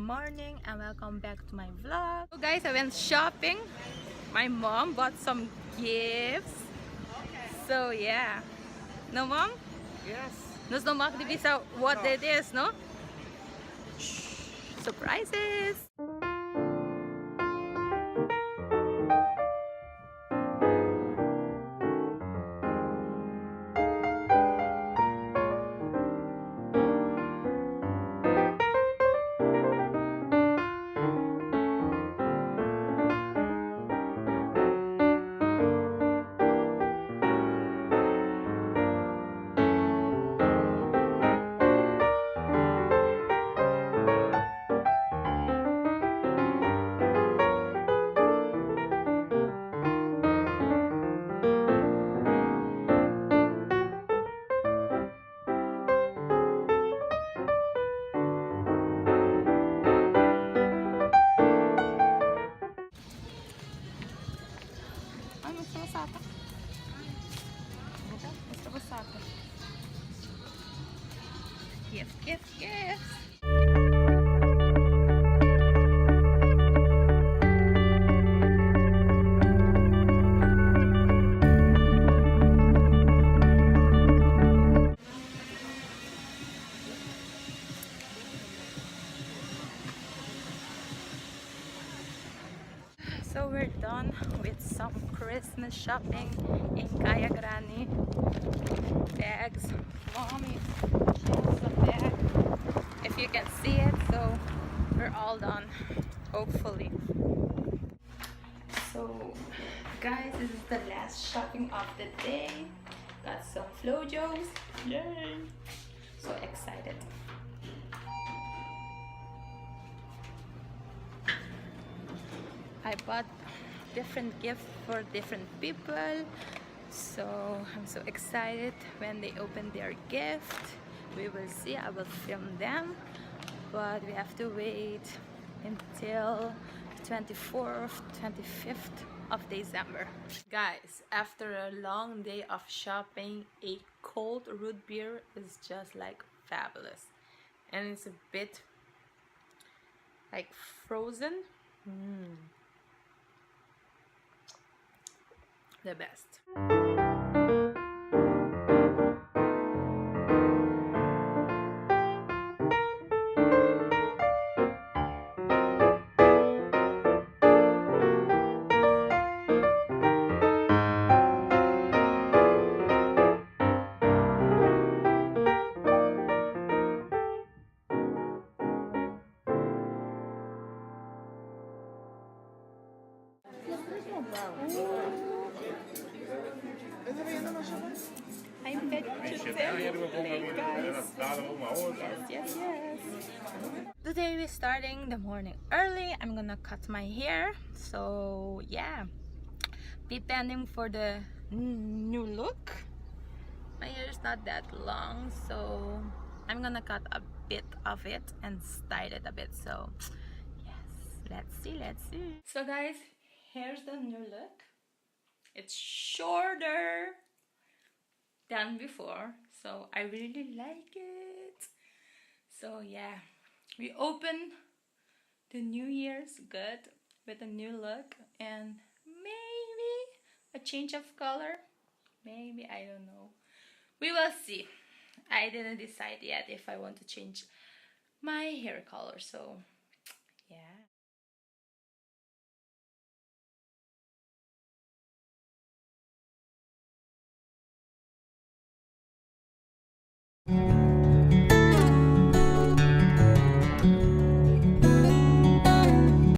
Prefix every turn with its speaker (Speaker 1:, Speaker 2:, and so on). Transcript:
Speaker 1: morning and welcome back to my vlog. So guys, I went shopping. My mom bought some gifts. So yeah. No mom?
Speaker 2: Yes.
Speaker 1: Nos não mag divisa what it is, no? Surprises! Gifts. So we're done with some Christmas shopping in Gilliany. Bags. Mommy, she has some bag. If you can see it, so we're all done, hopefully. So guys, this is the last shopping of the day. Got some flojos. Yay! So excited. I bought different gifts for different people, so I'm so excited when they open their gift. We will see. I will film them, but we have to wait until 24th, 25th of December. Guys, after a long day of shopping, a cold root beer is just like fabulous, and it's a bit like frozen. The best. I bet you late, guys. Yes. Today we're starting the morning early. I'm gonna cut my hair. So yeah, be pending for the new look. My hair is not that long, so I'm gonna cut a bit of it and style it a bit. So yes, let's see. So guys, here's the new look. It's shorter than before, so I really like it. So yeah, we open the New Year's good with a new look and maybe a change of color. Maybe, I don't know. We will see. I didn't decide yet if I want to change my hair color, so yeah.